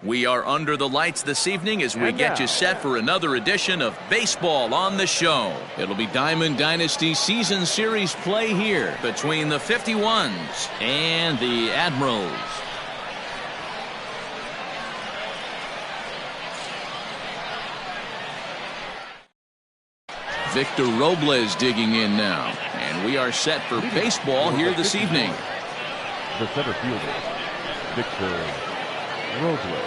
We are under the lights this evening as we get you set for another edition of Baseball on the Show. It'll be Diamond Dynasty Season Series play here between the 51s and the Admirals. Victor Robles digging in now, and we are set for baseball here this evening. The center fielder, Victor Robles.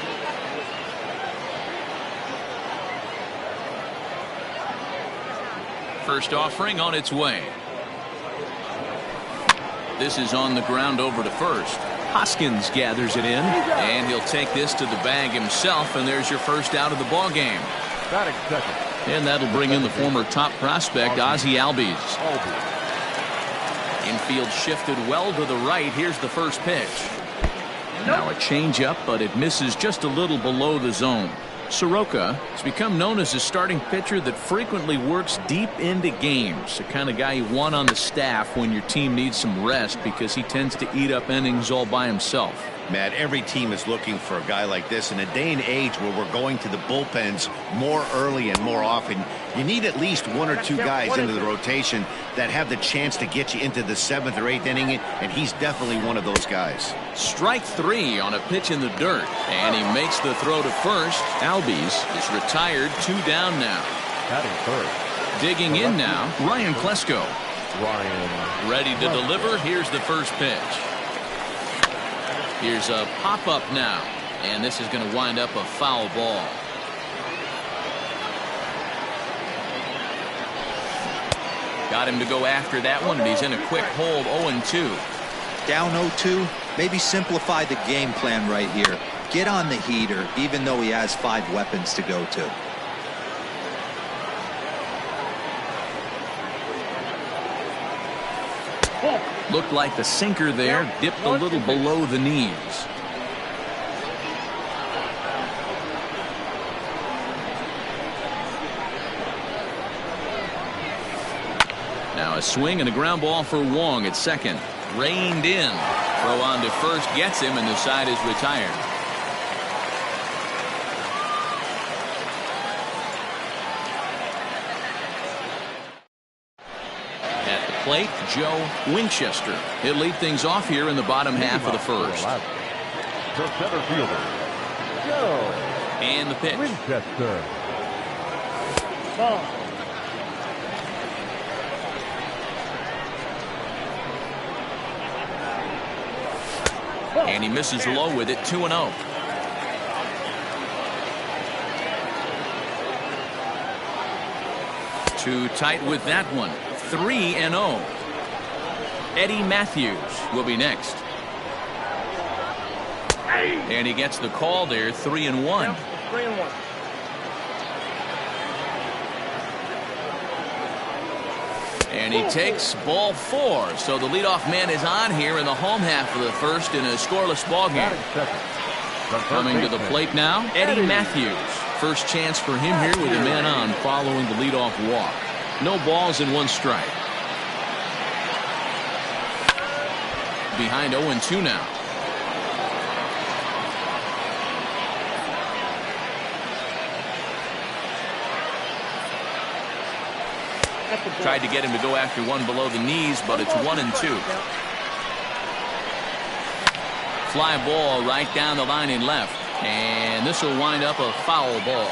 First offering on its way. This is on the ground over to first. Hoskins gathers it in, and he'll take this to the bag himself, and there's your first out of the ball game. Batting second. And that'll bring in the former top prospect, Ozzie Albies. Infield shifted well to the right. Here's the first pitch. Now a changeup, but it misses just a little below the zone. Soroka has become known as a starting pitcher that frequently works deep into games. The kind of guy you want on the staff when your team needs some rest because he tends to eat up innings all by himself. Matt, every team is looking for a guy like this in a day and age where we're going to the bullpens more early and more often. You need at least one or two guys into the rotation that have the chance to get you into the 7th or 8th inning, and he's definitely one of those guys. Strike 3 on a pitch in the dirt, and he makes the throw to first. Albies is retired, 2 down now. Batting third. Digging in now, Ryan Klesko. Ryan. Ready to deliver. Here's the first pitch. Here's a pop-up now, and this is going to wind up a foul ball. Got him to go after that one, and he's in a quick hold, 0-2. Down 0-2, maybe simplify the game plan right here. Get on the heater, even though he has 5 weapons to go to. Looked like the sinker there, dipped a little below the knees. Now a swing and a ground ball for Wong at second. Reined in. Throw on to first gets him, and the side is retired. Plate, Joe Winchester. He'll lead things off here in the bottom half of the first. The center fielder, Joe. And the pitch. Winchester. And he misses low with it, 2-0. Too tight with that one. 3-0. Eddie Matthews will be next. And he gets the call there, 3-1. And he takes ball 4. So the leadoff man is on here in the home half of the first in a scoreless ball game. Coming to the plate now, Eddie Matthews. First chance for him here with a man on following the leadoff walk. No balls and 1 strike. Behind 0-2 now. Tried to get him to go after one below the knees, but it's 1-2. Fly ball right down the line in left. And this will wind up a foul ball.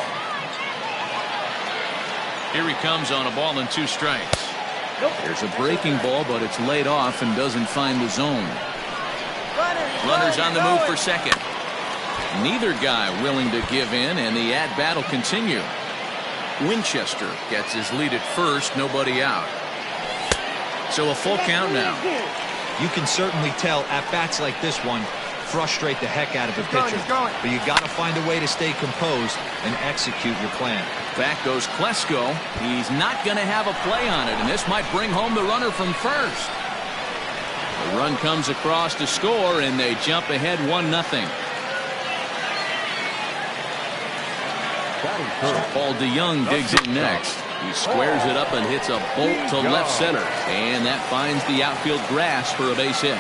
Here he comes on a ball and 2 strikes. There's a breaking ball, but it's laid off and doesn't find the zone. Runners on the move for second. Neither guy willing to give in, and the at-bat will continue. Winchester gets his lead at first, nobody out. So a full count now. You can certainly tell at-bats like this one frustrate the heck out of a pitcher. But you got to find a way to stay composed and execute your plan. Back goes Klesko. He's not going to have a play on it, and this might bring home the runner from first. The run comes across to score, and they jump ahead 1-0. So Paul DeYoung digs in next. He squares it up and hits a bolt to left center, and that finds the outfield grass for a base hit.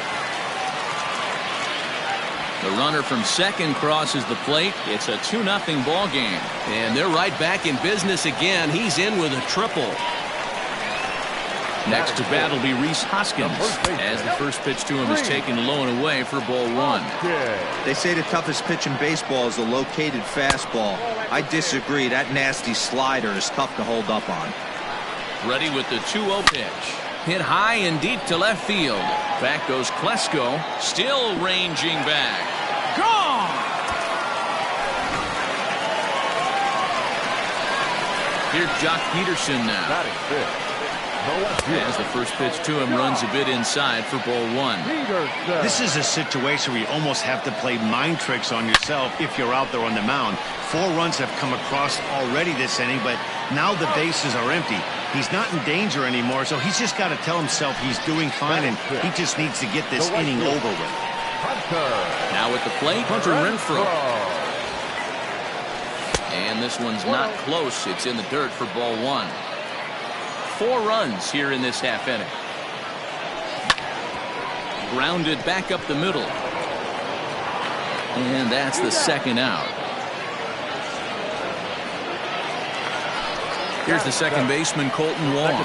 The runner from second crosses the plate. It's a 2-0 ball game. And they're right back in business again. He's in with a triple. Next to bat will be Rhys Hoskins, as the first pitch to him is taken low and away for ball 1. They say the toughest pitch in baseball is the located fastball. I disagree. That nasty slider is tough to hold up on. Ready with the 2-0 pitch. Hit high and deep to left field. Back goes Klesko, still ranging back. Gone! Here's Jock Peterson now. As the first pitch to him runs a bit inside for ball 1. This is a situation where you almost have to play mind tricks on yourself if you're out there on the mound. 4 runs have come across already this inning, but now the bases are empty. He's not in danger anymore, so he's just got to tell himself he's doing fine, and he just needs to get this inning over with. Now at the plate, Hunter Renfroe. And this one's not close. It's in the dirt for ball 1. 4 runs here in this half inning. Grounded back up the middle. And that's the second out. Here's the second baseman, Colton Wong,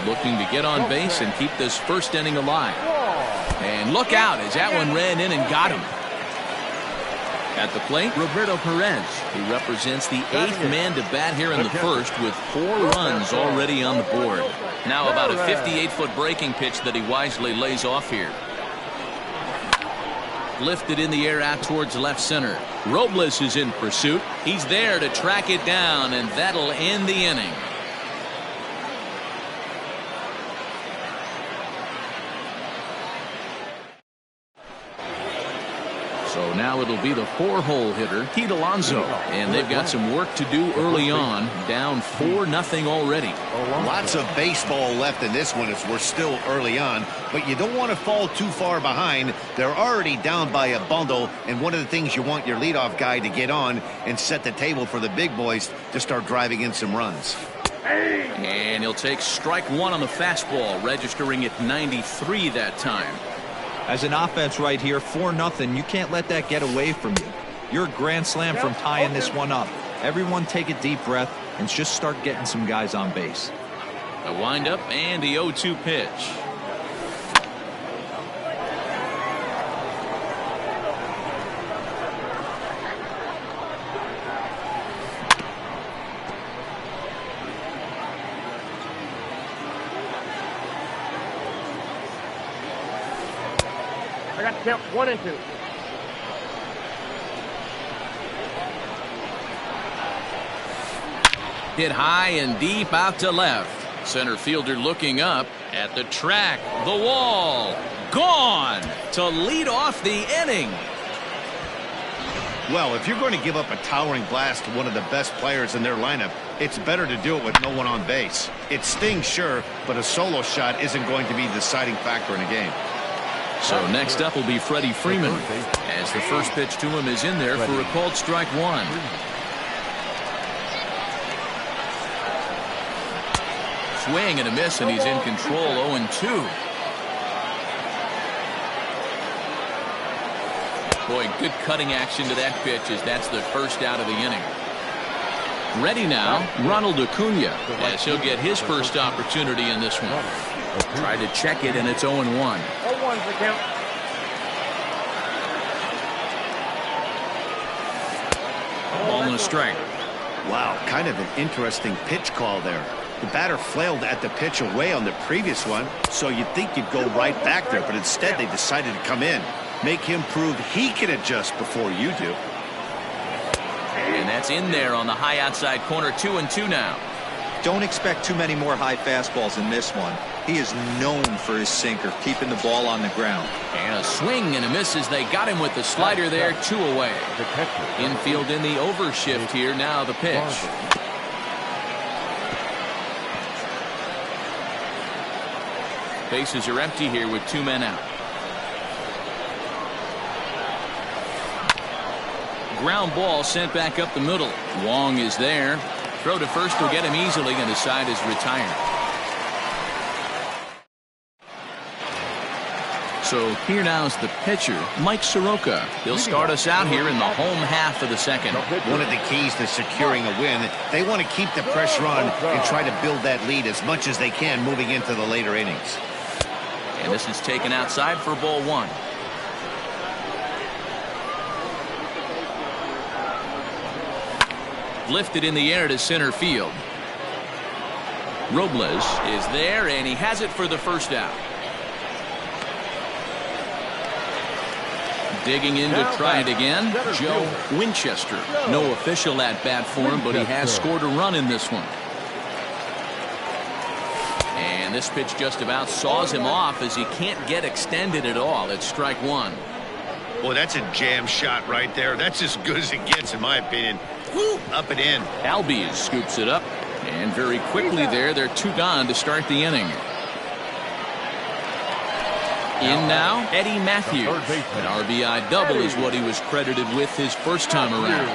looking to get on base and keep this first inning alive. And look out as that one ran in and got him. At the plate, Roberto Perez. He represents the 8th man to bat here in the first with 4 runs already on the board. Now about a 58-foot breaking pitch that he wisely lays off here. Lifted in the air out towards left center. Robles is in pursuit. He's there to track it down, and that'll end the inning. So now it'll be the 4-hole hitter, Pete Alonso. And they've got some work to do early on. Down 4-0 already. Lots of baseball left in this one as we're still early on. But you don't want to fall too far behind. They're already down by a bundle. And one of the things you want your leadoff guy to get on and set the table for the big boys to start driving in some runs. And he'll take strike 1 on the fastball, registering at 93 that time. As an offense right here, 4-0, you can't let that get away from you. You're a grand slam from tying this one up. Everyone take a deep breath and just start getting some guys on base. A windup and the 0-2 pitch. I got to count 1 and 2. Hit high and deep out to left. Center fielder looking up at the track. The wall. Gone to lead off the inning. Well, if you're going to give up a towering blast to one of the best players in their lineup, it's better to do it with no one on base. It stings, sure, but a solo shot isn't going to be the deciding factor in a game. So next up will be Freddie Freeman, as the first pitch to him is in there for a called strike 1. Swing and a miss, and he's in control. 0-2. Boy, good cutting action to that pitch, as that's the first out of the inning. Ready now, Ronald Acuna, as he'll get his first opportunity in this one. Tried to check it, and it's 0-1. 0-1's the count. Ball and a strike. Wow, kind of an interesting pitch call there. The batter flailed at the pitch away on the previous one, so you'd think you'd go right back there, but instead they decided to come in. Make him prove he can adjust before you do. And that's in there on the high outside corner. 2-2 now. Don't expect too many more high fastballs in this one. He is known for his sinker, keeping the ball on the ground. And a swing and a miss as they got him with the slider there. 2 away. Infield in the overshift here. Now the pitch. Bases are empty here with 2 men out. Ground ball sent back up the middle. Wong is there. Throw to first will get him easily, and his side is retired. So here now is the pitcher, Mike Soroka. He'll start us out here in the home half of the second. One of the keys to securing a win, they want to keep the pressure on and try to build that lead as much as they can moving into the later innings. And this is taken outside for ball one. Lifted in the air to center field. Robles is there, and he has it for the first out. Digging in to try it again, Joe Winchester. No official at bat for him, but he has scored a run in this one. And this pitch just about saws him off as he can't get extended at all. It's strike one. Boy, that's a jam shot right there. That's as good as it gets, in my opinion. Woo, up and in. Albies scoops it up, and very quickly there, they're two gone to start the inning. In now, Eddie Matthews. An RBI double is what he was credited with his first time around.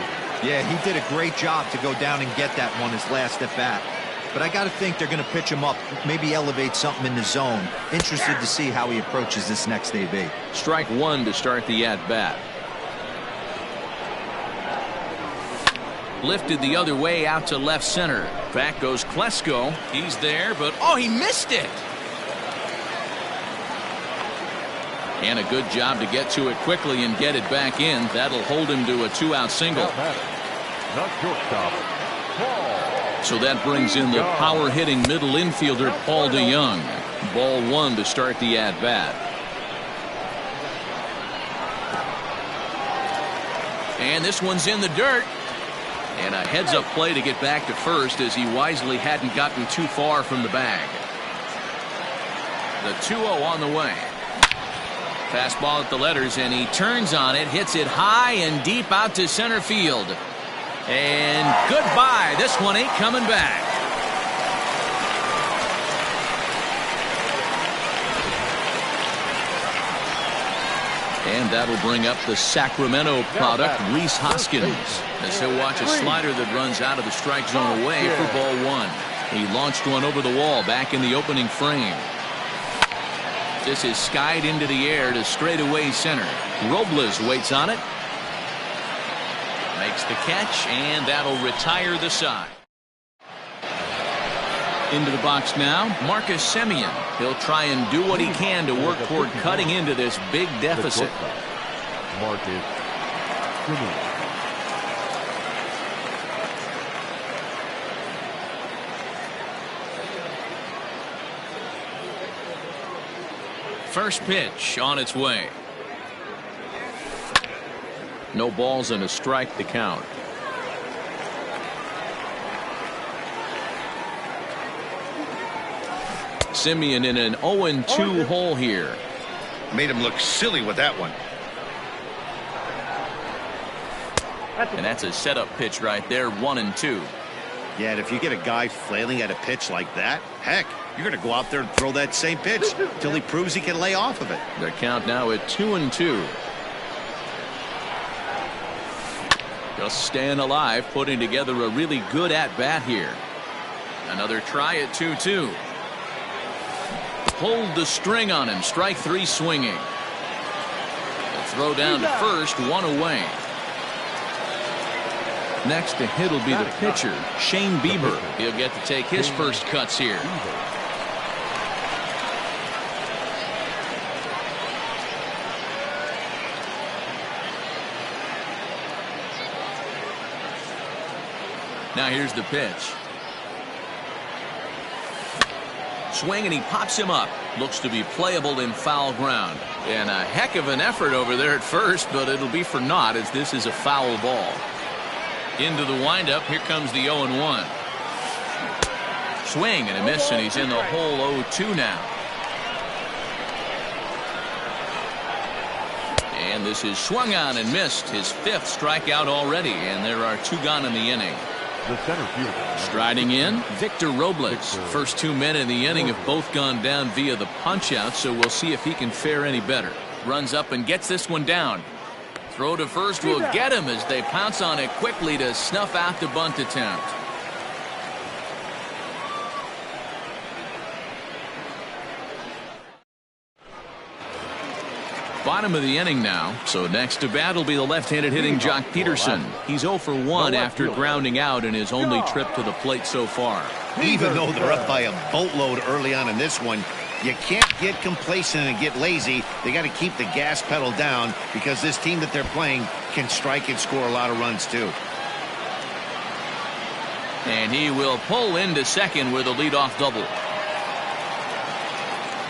Yeah, he did a great job to go down and get that one his last at bat. But I got to think they're going to pitch him up, maybe elevate something in the zone. Interested to see how he approaches this next AB. Strike one to start the at-bat. Lifted the other way out to left center. Back goes Klesko. He's there, but oh, he missed it. And a good job to get to it quickly and get it back in. That'll hold him to a two-out single. Not shortstop. So that brings in the power-hitting middle infielder Paul DeYoung. Ball one to start the at-bat. And this one's in the dirt. And a heads-up play to get back to first as he wisely hadn't gotten too far from the bag. The 2-0 on the way. Fastball at the letters, and he turns on it, hits it high and deep out to center field. And goodbye. This one ain't coming back. And that'll bring up the Sacramento product, Rhys Hoskins, as he'll watch a slider that runs out of the strike zone away for ball one. He launched one over the wall back in the opening frame. This is skied into the air to straightaway center. Robles waits on it. Makes the catch, and that'll retire the side. Into the box now, Marcus Semien. He'll try and do what he can to work toward cutting into this big deficit. Marcus Semien. First pitch on its way. No balls and a strike to count. Semien in an 0-2 hole here. Made him look silly with that one. And that's a setup pitch right there, 1-2. Yeah, and if you get a guy flailing at a pitch like that, heck, you're going to go out there and throw that same pitch till he proves he can lay off of it. The count now at 2-2. Just staying alive, putting together a really good at-bat here. Another try at 2-2. Pulled the string on him. Strike three swinging. The throw down to first, one away. Next to hit will be the pitcher, Shane Bieber. He'll get to take his first cuts here. Now here's the pitch. Swing, and he pops him up. Looks to be playable in foul ground. And a heck of an effort over there at first, but it'll be for naught as this is a foul ball. Into the windup. Here comes the 0-1. Swing and a miss, and he's in the hole 0-2 now. And this is swung on and missed. His fifth strikeout already, and there are two gone in the inning. The center fielder. Striding in, Victor Robles. First 2 men in the inning have both gone down via the punch-out, so we'll see if he can fare any better. Runs up and gets this one down. Throw to first will get him as they pounce on it quickly to snuff out the bunt attempt. bottom of the inning now. So next to bat will be the left-handed hitting Jock Peterson. He's 0 for 1 after grounding out in his only trip to the plate so far. Even though they're up by a boatload early on in this one, you can't get complacent and get lazy. They got to keep the gas pedal down because this team that they're playing can strike and score a lot of runs too. And he will pull into second with a leadoff double.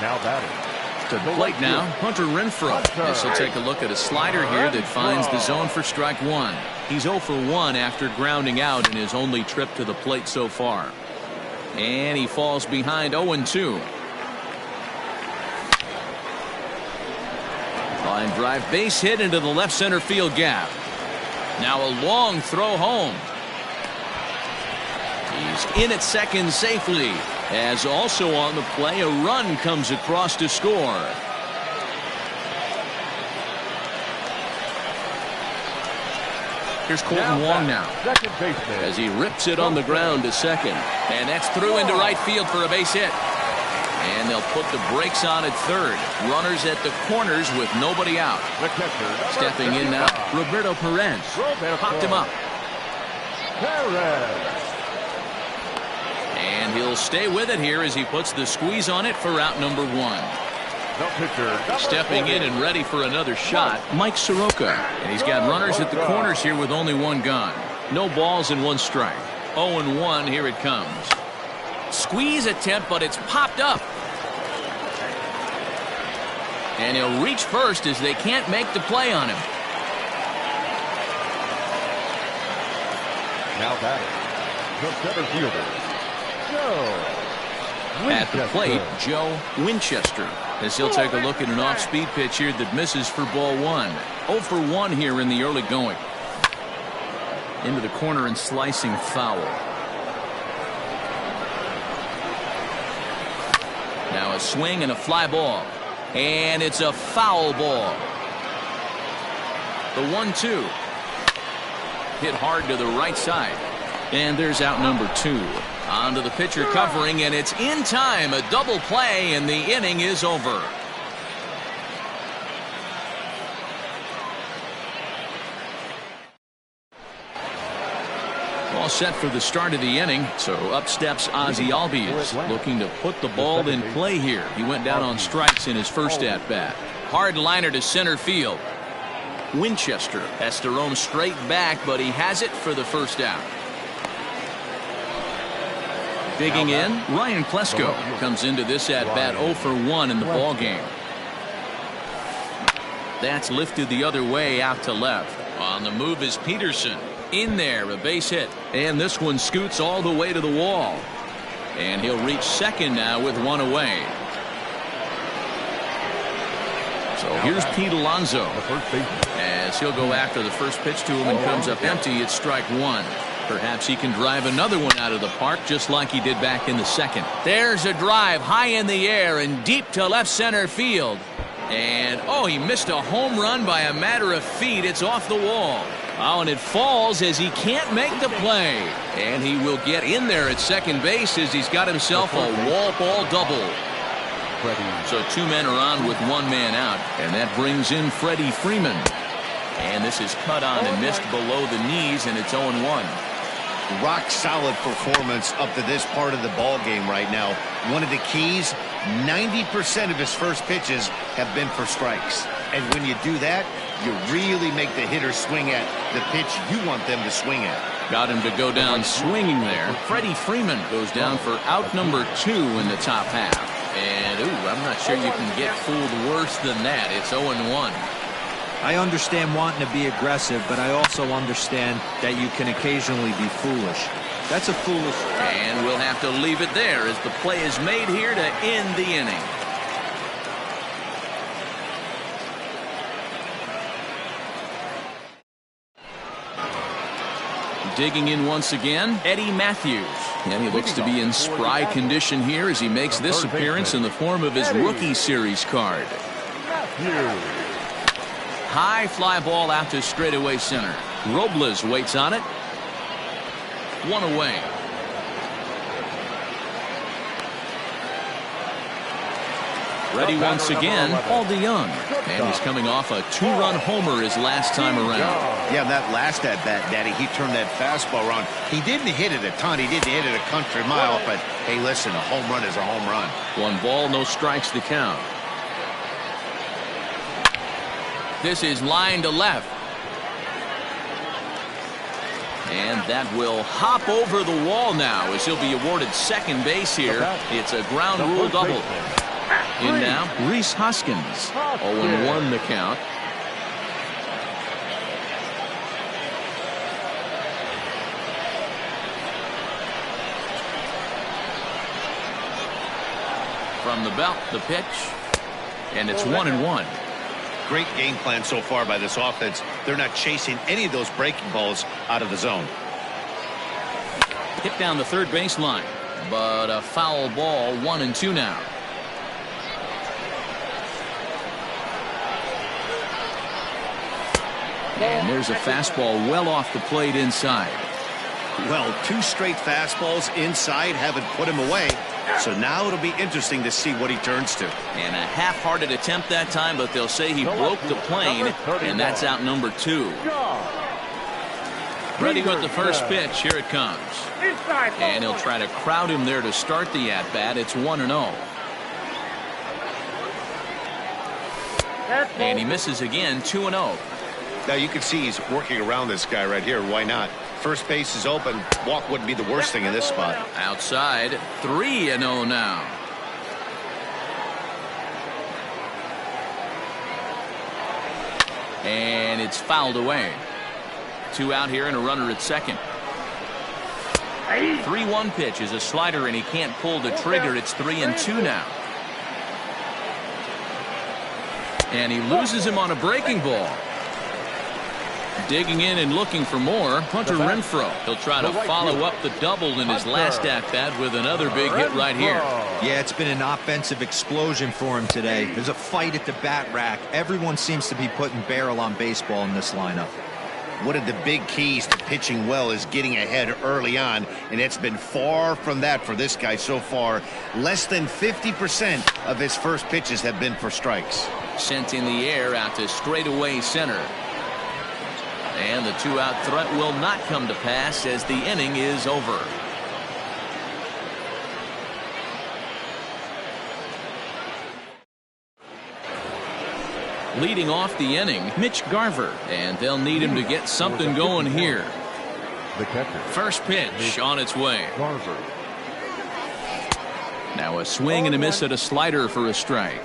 Now batting. To the plate now, Hunter Renfroe. This will take a look at a slider here that finds the zone for strike one. He's 0 for 1 after grounding out in his only trip to the plate so far. And he falls behind 0-2. Line drive base hit into the left center field gap. Now a long throw home. He's in at second safely, as also on the play a run comes across to score. Here's Colton Wong now Second baseman. as he rips it on the ground to second, and that's through into right field for a base hit. And they'll put the brakes on at third. Runners at the corners with nobody out. The catcher. Stepping in now, Roberto Perez. Popped him up. Perez. And he'll stay with it here as he puts the squeeze on it for out number one. The pitcher. Stepping in and ready for another shot, Mike Soroka. And he's got runners at the corners here with only one gone. No balls and one strike. 0-1, here it comes. Squeeze attempt, but it's popped up. And he'll reach first as they can't make the play on him. Now batting. The center fielder. Joe. At the plate, Joe Winchester, as he'll take a look at an off-speed pitch here that misses for ball one. 0 for 1 here in the early going. Into the corner and slicing foul. Now a swing and a fly ball. And it's a foul ball. The 1-2. Hit hard to the right side. And there's out number 2. On to the pitcher covering, and it's in time. A double play, and the inning is over. All set for the start of the inning. So up steps Ozzie Albies, looking to put the ball in play here. He went down on strikes in his first at bat. Hard liner to center field. Winchester has to roam straight back, but he has it for the first out. Digging in, Ryan Klesko comes into this at bat 0 for 1 in the ball game. That's lifted the other way out to left. On the move is Peterson. In there, a base hit. And this one scoots all the way to the wall. And he'll reach second now with one away. So here's Pete Alonso as he'll go after the first pitch to him and comes up empty. It's strike one. Perhaps he can drive another one out of the park just like he did back in the second. There's a drive high in the air and deep to left center field. And oh, he missed a home run by a matter of feet. It's off the wall. Oh, and it falls as he can't make the play. And he will get in there at second base as he's got himself a wall ball double. So two men are on with one man out. And that brings in Freddie Freeman. And this is cut on and missed below the knees, and it's 0-1. Rock solid performance up to this part of the ball game right now. One of the keys, 90% of his first pitches have been for strikes. And when you do that, you really make the hitter swing at the pitch you want them to swing at. Got him to go down swinging there. Freddie Freeman goes down for out number 2 in the top half. And, ooh, I'm not sure you can get fooled worse than that. It's 0-1. I understand wanting to be aggressive, but I also understand that you can occasionally be foolish. That's a foolish. And we'll have to leave it there as the play is made here to end the inning. Digging in once again, Eddie Matthews. And he looks to be in spry condition here as he makes this appearance in the form of his rookie series card. High fly ball out to straightaway center. Robles waits on it. One away. Ready once again, Paul DeYoung. And he's coming off a 2-run homer his last time around. Yeah, that last at-bat, Daddy, he turned that fastball around. He didn't hit it a ton. He didn't hit it a country mile. But, hey, listen, a home run is a home run. 1 ball, no strikes to count. This is line to left. And that will hop over the wall now as he'll be awarded second base here. It's a ground rule double. In now, Rhys Hoskins. 0-1 the count. From the belt, the pitch. And it's 1-1. Great game plan so far by this offense. They're not chasing any of those breaking balls out of the zone. Hit down the third baseline, but a foul ball. 1-2 now. And there's a fastball well off the plate inside. Well, 2 straight fastballs inside haven't put him away. So now it'll be interesting to see what he turns to. And a half-hearted attempt that time, but they'll say he broke the plane, and that's out number 2. Ready with the first pitch. Here it comes. And he'll try to crowd him there to start the at-bat. It's 1-0. And he misses again. 2-0. Now you can see he's working around this guy right here. Why not? First base is open. Walk wouldn't be the worst thing in this spot. Outside. 3-0 now. And it's fouled away. 2 out here and a runner at second. 3-1 pitch is a slider, and he can't pull the trigger. It's 3-2 now. And he loses him on a breaking ball. Digging in and looking for more, Hunter Renfroe. He'll try to follow up the double in his last at-bat with another big hit right here. Yeah, it's been an offensive explosion for him today. There's a fight at the bat rack. Everyone seems to be putting barrel on baseball in this lineup. One of the big keys to pitching well is getting ahead early on, and it's been far from that for this guy so far. Less than 50% of his first pitches have been for strikes. Sent in the air out to straightaway center. And the 2-out threat will not come to pass as the inning is over. Leading off the inning, Mitch Garver, and they'll need him to get something going here. The catcher. First pitch on its way. Garver. Now a swing and a miss at a slider for a strike.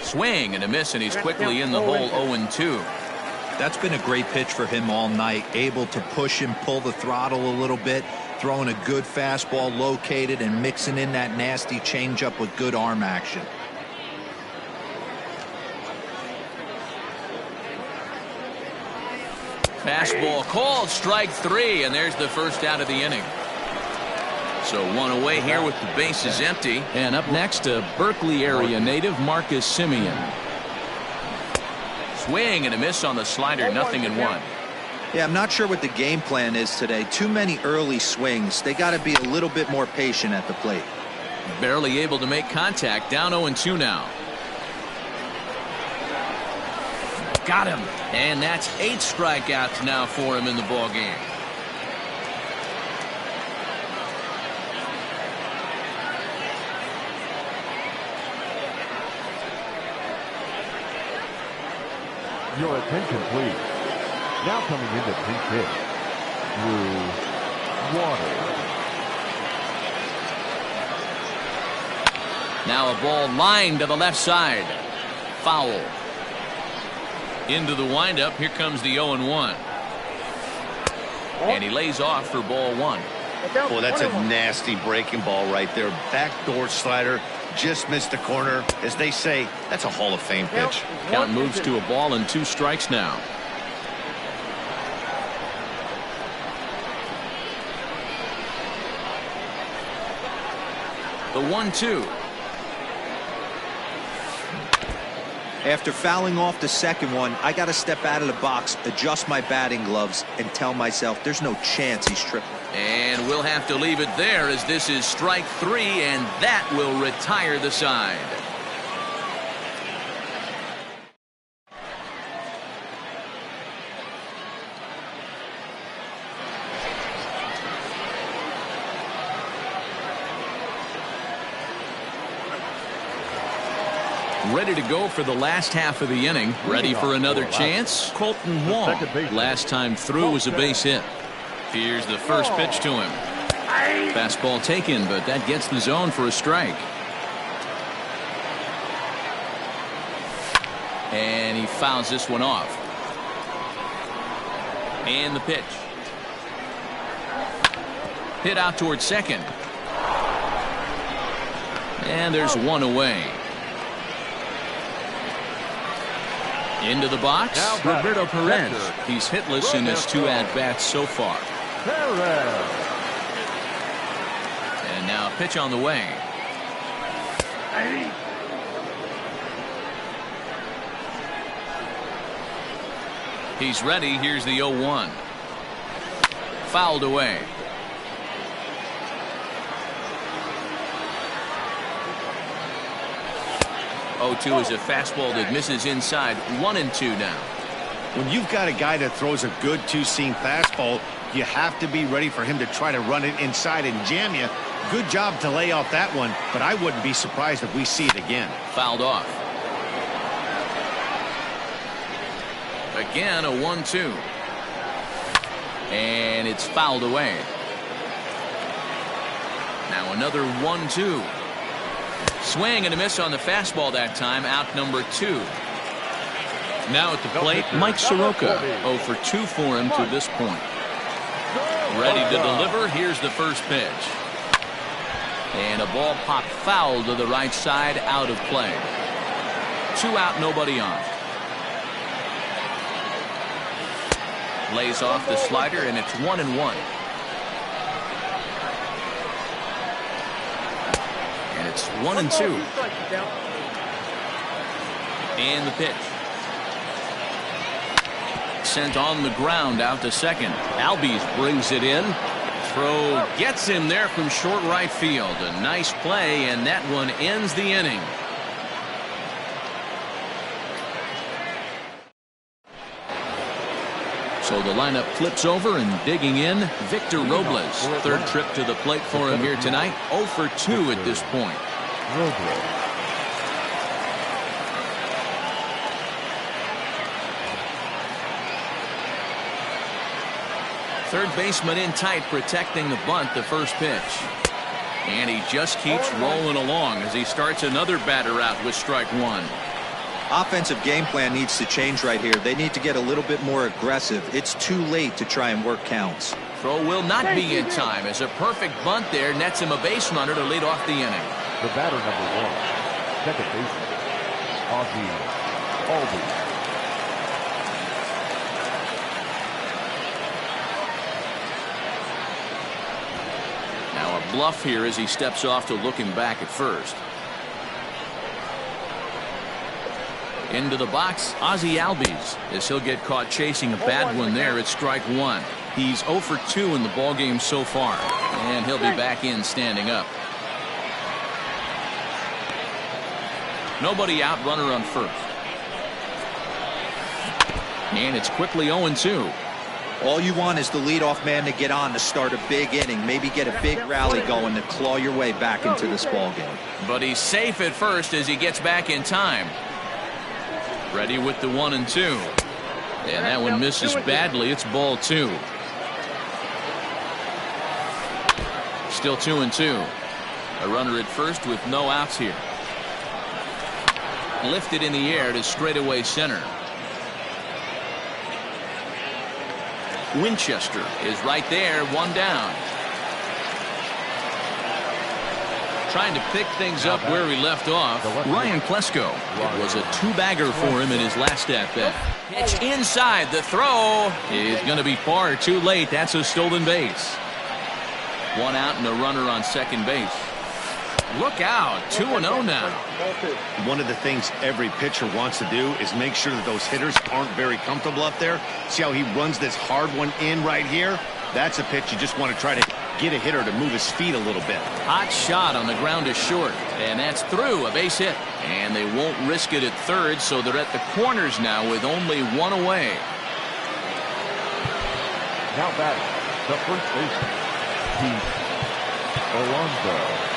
Swing and a miss, and he's quickly in the hole. 0-2. That's been a great pitch for him all night. Able to push him, pull the throttle a little bit, throwing a good fastball located and mixing in that nasty changeup with good arm action. Fastball called, strike 3, and there's the first out of the inning. So 1 away here with the bases empty. And up next, a Berkeley area native, Marcus Simeon. Swing and a miss on the slider, 0-1. Yeah, I'm not sure what the game plan is today. Too many early swings. They got to be a little bit more patient at the plate. Barely able to make contact. Down 0-2 now. Got him. And that's 8 strikeouts now for him in the ball game. Your attention, please. Now coming into pinch hit, Drew Waters. Now a ball lined to the left side. Foul. Into the windup. Here comes the 0-1. And he lays off for ball 1. Boy, that's a nasty breaking ball right there. Backdoor slider. Just missed the corner. As they say, that's a Hall of Fame pitch. Count moves to a ball and 2 strikes now. The 1-2. After fouling off the second one, I got to step out of the box, adjust my batting gloves, and tell myself there's no chance he's tripping. And we'll have to leave it there as this is strike 3, and that will retire the side. Ready to go for the last half of the inning. Ready for another chance. Colton Wong. Last time through was a base hit. Here's the first pitch to him. Fastball taken, but that gets the zone for a strike. And he fouls this one off. And the pitch. Hit out towards second. And there's one away. Into the box, Roberto Perez. He's hitless in his 2 at-bats so far. And now a pitch on the way. He's ready. Here's the 0-1. Fouled away. 0-2 is a fastball that misses inside. 1-2 now. When you've got a guy that throws a good two-seam fastball, you have to be ready for him to try to run it inside and jam you. Good job to lay off that one, but I wouldn't be surprised if we see it again. Fouled off. Again, a 1-2. And it's fouled away. Now another 1-2. Swing and a miss on the fastball that time. Out number 2. Now at the plate, Mike Soroka. 0 for 2 for him to this point. Ready to deliver. Here's the first pitch. And a ball popped foul to the right side, out of play. 2 out, nobody on. Lays off the slider, and it's 1-1. And it's 1-2. And the pitch. Sent on the ground out to second. Albies brings it in. Throw gets him there from short right field. A nice play, and that one ends the inning. So the lineup flips over, and digging in, Victor Robles. Third trip to the plate for him here tonight. 0 for 2 at this point. Third baseman in tight, protecting the bunt, the first pitch. And he just keeps rolling along as he starts another batter out with strike 1. Offensive game plan needs to change right here. They need to get a little bit more aggressive. It's too late to try and work counts. Throw will not be in time as a perfect bunt there nets him a base runner to lead off the inning. The batter number 1, second baseman, Albies. Now a bluff here as he steps off to looking back at first. Into the box, Ozzie Albies, as he'll get caught chasing a bad one there at strike 1. He's 0 for 2 in the ballgame so far, and he'll be back in standing up. Nobody out, runner on first. And it's quickly 0-2. All you want is the leadoff man to get on to start a big inning, maybe get a big rally going to claw your way back into this ballgame. But he's safe at first as he gets back in time. Ready with the 1-2. And that one misses badly. It's ball 2. Still 2-2. A runner at first with no outs here. Lifted in the air to straightaway center. Winchester is right there, 1 down. Trying to pick things up where he left off. Ryan Klesko. It was a 2-bagger for him in his last at-bat. Pitch inside. The throw is going to be far too late. That's a stolen base. 1 out and a runner on second base. Look out. 2-0 now. One of the things every pitcher wants to do is make sure that those hitters aren't very comfortable up there. See how he runs this hard one in right here? That's a pitch you just want to try to get a hitter to move his feet a little bit. Hot shot on the ground is short, and that's through, a base hit. And they won't risk it at third, so they're at the corners now with only one away. Now batting, the first baseman, Pete Alonso.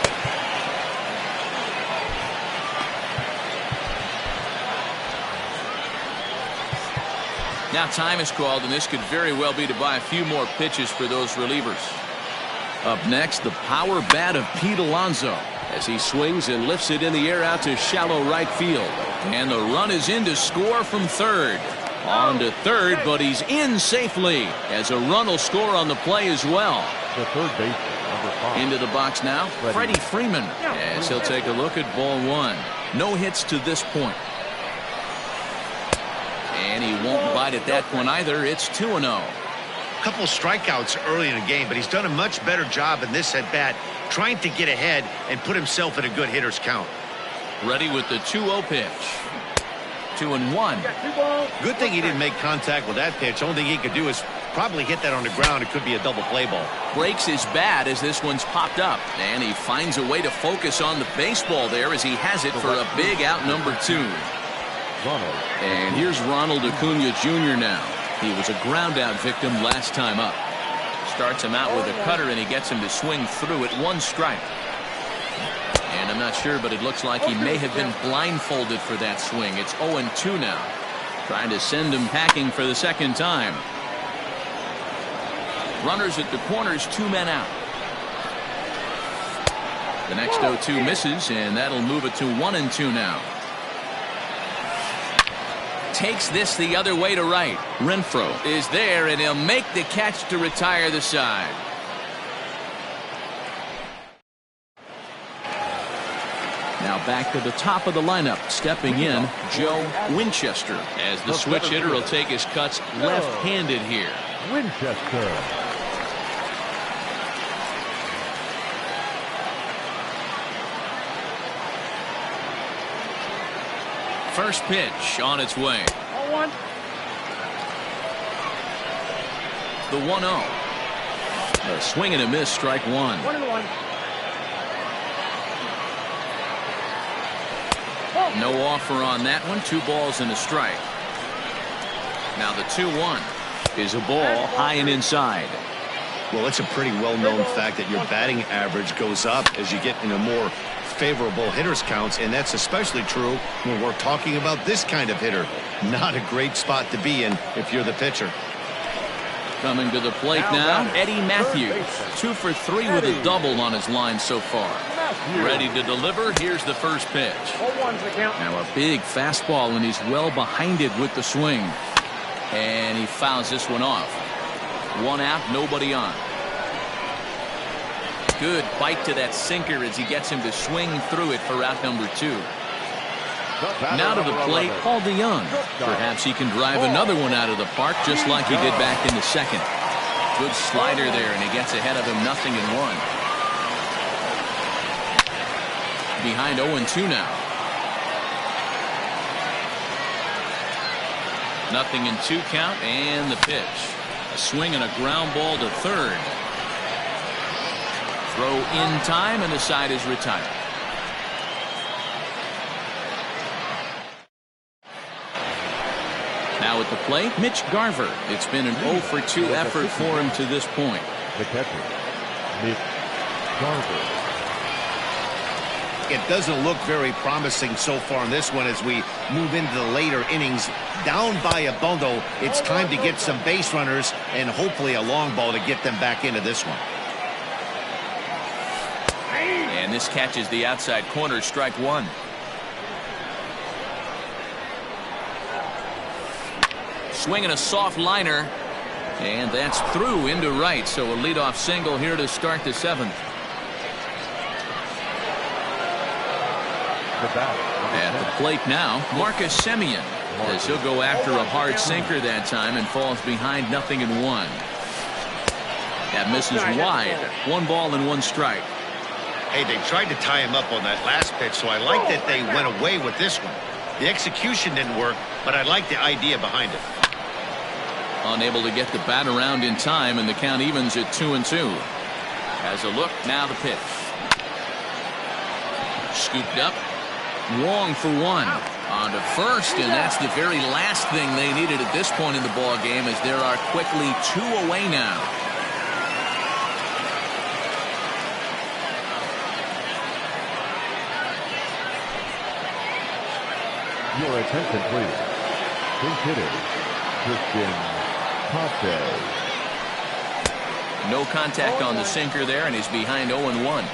Now time is called, and this could very well be to buy a few more pitches for those relievers. Up next, the power bat of Pete Alonso as he swings and lifts it in the air out to shallow right field. And the run is in to score from third. On to third, but he's in safely as a run will score on the play as well. The third baseman, number 5. Into the box now, Freddie Freeman, as he'll take a look at ball one. No hits to this point. And he won't bite at that one either. It's 2-0. A couple strikeouts early in the game, but he's done a much better job in this at bat trying to get ahead and put himself in a good hitter's count. Ready with the 2-0 pitch. 2-1. Good thing he didn't make contact with that pitch. Only thing he could do is probably hit that on the ground. It could be a double play ball. Breaks his bat as this one's popped up, and he finds a way to focus on the baseball there as he has it for a big out number 2. And here's Ronald Acuna Jr. now. He was a ground out victim last time up. Starts him out with a cutter, and he gets him to swing through at 1 strike. And I'm not sure, but it looks like he may have been blindfolded for that swing. It's 0-2 now. Trying to send him packing for the second time. Runners at the corners, 2 men out. The next 0-2 misses, and that'll move it to 1-2 now. Takes this the other way to right. Renfroe is there, and he'll make the catch to retire the side. Now back to the top of the lineup. Stepping in, Joe Winchester, as the switch hitter will take his cuts left-handed here. Winchester. First pitch on its way. 0-1. The 1-0. A swing and a miss, strike 1. 1-1. No offer on that one. 2 balls and a strike. Now the 2-1 is a ball high and inside. Well, it's a pretty well-known fact that your batting average goes up as you get into more favorable hitters counts, and that's especially true when we're talking about this kind of hitter. Not a great spot to be in if you're the pitcher. Coming to the plate now, Eddie Matthews. 2 for 3 with a double on his line so far. Ready to deliver. Here's the first pitch. 0-1's the count. Now a big fastball, and he's well behind it with the swing. And he fouls this one off. 1 out, nobody on. Good bite to that sinker as he gets him to swing through it for out number 2. Now to the plate, Paul DeYoung. Perhaps he can drive another one out of the park just like he did back in the second. Good slider there, and he gets ahead of him 0-1. Behind 0-2 now. 0-2 count, and the pitch. A swing and a ground ball to third. Throw in time, and the side is retired. Now at the plate, Mitch Garver. It's been an 0 for 2 effort for him to this point. The catcher, Mitch Garver. It doesn't look very promising so far in this one as we move into the later innings. Down by a bundle, it's time to get some base runners and hopefully a long ball to get them back into this one. And this catches the outside corner, strike 1. Swinging a soft liner, and that's through into right, so a leadoff single here to start the 7th. At the plate now, Marcus Semien, as he'll go after a hard sinker that time and falls behind 0-1. That misses wide. 1 ball and 1 strike. Hey, they tried to tie him up on that last pitch, so I like that they went away with this one. The execution didn't work, but I like the idea behind it. Unable to get the bat around in time, and the count evens at 2-2. Has a look, now the pitch. Scooped up. Wong for one. On to first, and that's the very last thing they needed at this point in the ball game, as there are quickly 2 away now. Your attention, please. Pinch hitter, Christian Ponce. No contact on the sinker there, and he's behind 0-1.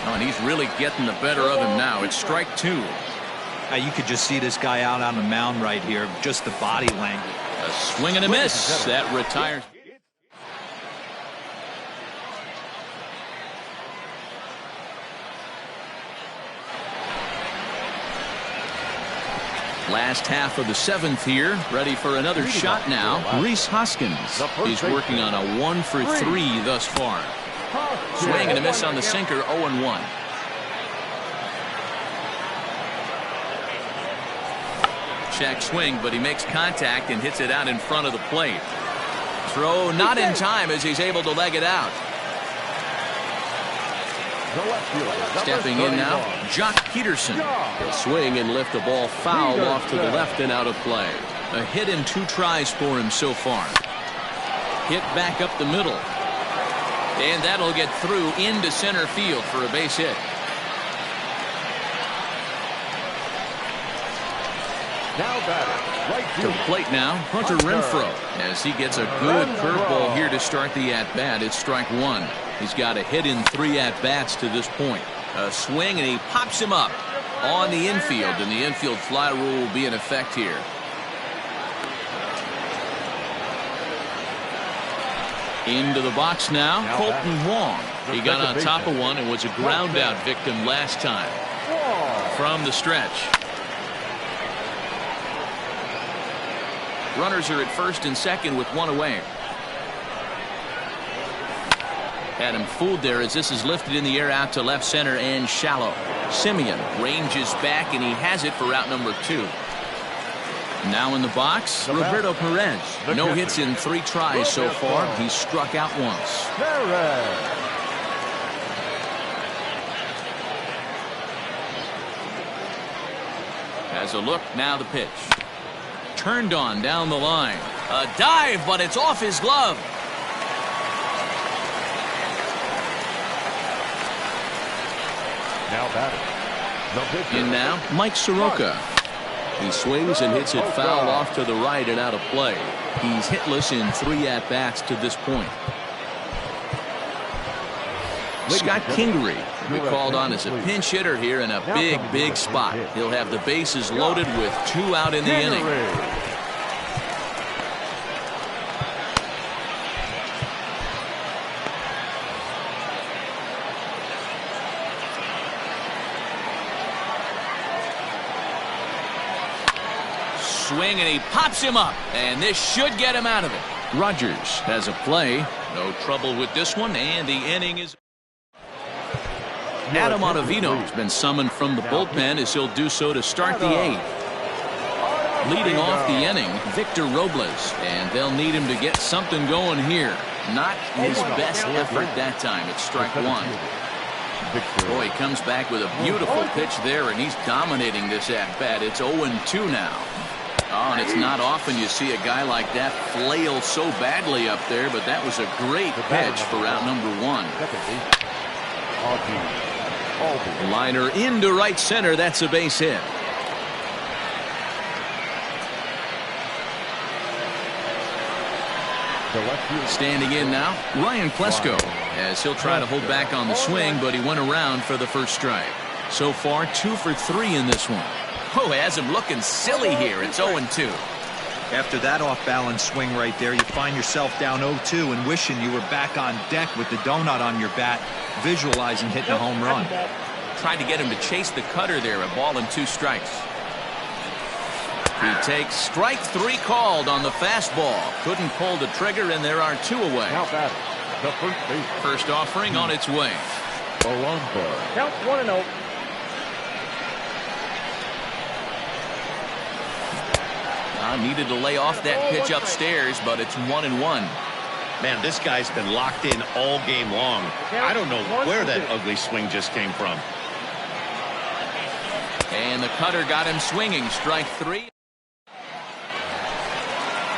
Oh, and he's really getting the better of him now. It's strike 2. You could just see this guy out on the mound right here. Just the body language. A swing and a miss. That retires. Last half of the 7th here. Ready for another shot now. Rhys Hoskins. He's working on a 1-for-3 thus far. Swing and a miss on the sinker. 0-1. Check swing, but he makes contact and hits it out in front of the plate. Throw not in time as he's able to leg it out. Stepping in now, Jock Peterson. He'll swing and lift the ball foul off to the left and out of play. A hit in 2 tries for him so far. Hit back up the middle. And that'll get through into center field for a base hit. Now batter, right To the plate now, Hunter Renfroe, as he gets a good curveball here to start the at-bat. It's strike 1. He's got a hit in 3 at-bats to this point. A swing, and he pops him up on the infield, and the infield fly rule will be in effect here. Into the box now, Colton Wong. He got on top of one and was a ground-out victim last time. From the stretch. Runners are at first and second with 1 away. Had him fooled there as this is lifted in the air out to left center and shallow. Simeon ranges back, and he has it for out number 2. Now in the box, Roberto Perez. No hits in 3 tries so far. He's struck out once. Has a look, now the pitch. Turned on down the line. A dive, but it's off his glove. Now batter. In now, Mike Soroka. He swings and hits it foul off to the right and out of play. He's hitless in 3 at-bats to this point. Scott Kingery will be called on as a pinch hitter here in a big spot. He'll have the bases loaded with 2 out in the inning. Swing, and he pops him up, and this should get him out of it. Rogers has a play. No trouble with this one, and the inning is... Adam Ottavino has been summoned from the bullpen as he'll do so to start the 8th. Leading off the inning, Victor Robles, and they'll need him to get something going here. Not his best effort that time. It's strike 1. Boy, he comes back with a beautiful pitch there, and he's dominating this at-bat. It's 0-2 now. Oh, and it's not often you see a guy like that flail so badly up there, but that was a great pitch for out number 1. Liner into right center. That's a base hit. Standing in now, Ryan Plesko, as he'll try to hold back on the swing, but he went around for the first strike. So far, 2 for 3 in this one. Oh, has him looking silly here. It's 0-2. After that off-balance swing right there, you find yourself down 0-2 and wishing you were back on deck with the donut on your bat, visualizing hitting a home run. Tried to get him to chase the cutter there. A ball and 2 strikes. He takes strike 3 called on the fastball. Couldn't pull the trigger, and there are 2 away. Now batter, the first base. First offering on its way. Count 1-0. Needed to lay off that pitch upstairs, but it's 1-1. Man, this guy's been locked in all game long. I don't know where that ugly swing just came from. And the cutter got him swinging. Strike 3.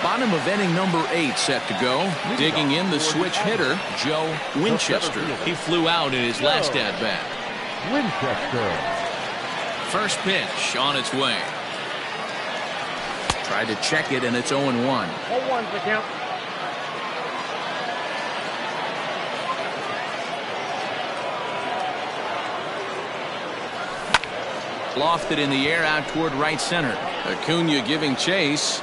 Bottom of inning number 8 set to go. Digging in the switch hitter, Joe Winchester. He flew out in his last at-bat. Winchester. First pitch on its way. Tried to check it, and it's 0-1. 0-1's the count. Lofted in the air out toward right center. Acuna giving chase.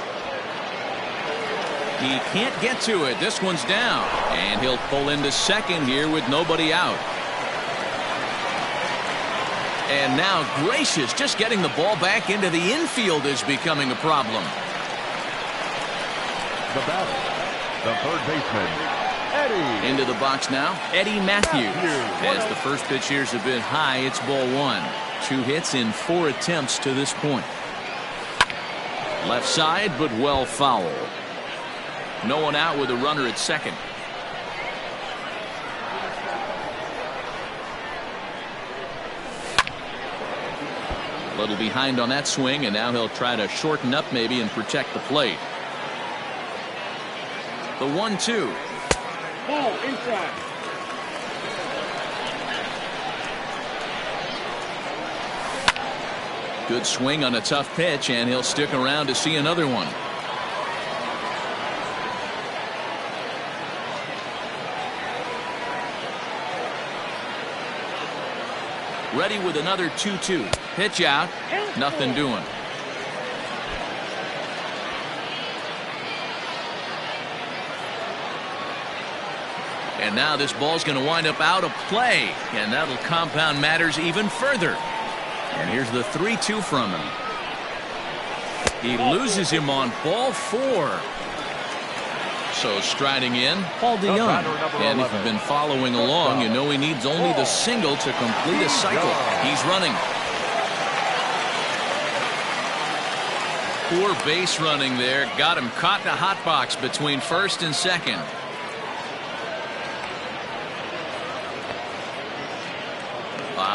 He can't get to it. This one's down. And he'll pull into second here with nobody out. And now Gracious, just getting the ball back into the infield is becoming a problem. The batter, the third baseman, Eddie. Into the box now, Eddie Matthews. As the first pitch here's a bit high, it's ball 1. 2 hits in 4 attempts to this point. Left side, but well foul. No one out with a runner at second. A little behind on that swing, and now he'll try to shorten up maybe and protect the plate. The 1-2. Ball inside. Good swing on a tough pitch, and he'll stick around to see another one. Ready with another 2-2. Pitch out. Nothing doing. And now this ball's going to wind up out of play, and that'll compound matters even further. And here's the 3-2 from him. He loses him on ball 4. So striding in, Paul DeYoung. And if you've been following along, you know he needs only the single to complete a cycle. He's running. Poor base running there. Got him caught in a hot box between first and second.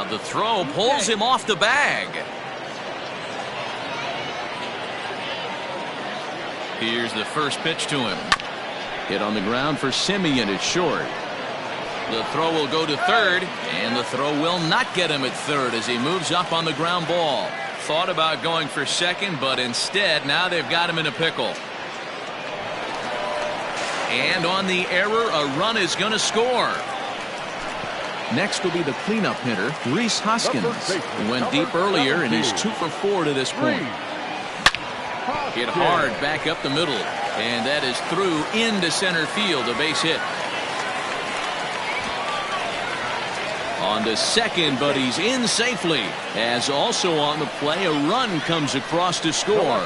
The throw pulls him off the bag. Here's the first pitch to him. Hit on the ground for Simeon. It's short. The throw will go to third, and the throw will not get him at third as he moves up on the ground ball. Thought about going for second, but instead now they've got him in a pickle. And on the error, a run is going to score. Next will be the cleanup hitter, Rhys Hoskins, who went deep earlier and he's 2 for 4 to this point. Hit hard back up the middle, and that is through into center field, a base hit. On to second, but he's in safely. As also on the play, a run comes across to score.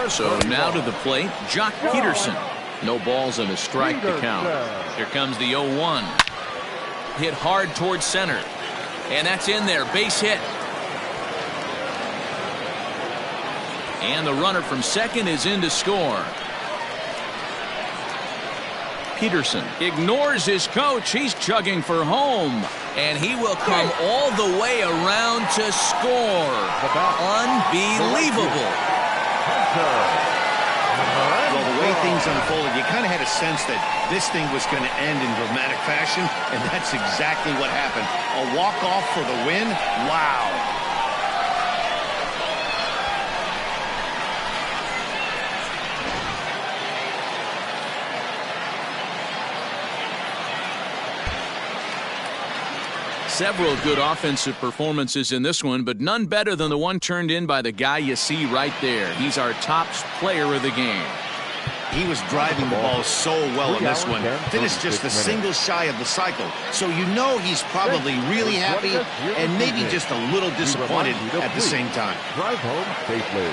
So now to the plate, Jock Peterson. No balls and a strike to count. Here comes the 0-1. Hit hard towards center, and that's in there. Base hit. And the runner from second is in to score. Peterson ignores his coach. He's chugging for home, and he will come all the way around to score. Unbelievable. Well, the way things unfolded, you kind of had a sense that this thing was going to end in dramatic fashion, and that's exactly what happened. A walk-off for the win? Wow. Several good offensive performances in this one, but none better than the one turned in by the guy you see right there. He's our top player of the game. He was driving the ball so well in this one. Finished just a single shy of the cycle. So you know he's probably really happy and maybe just a little disappointed at the same time. Drive home safely.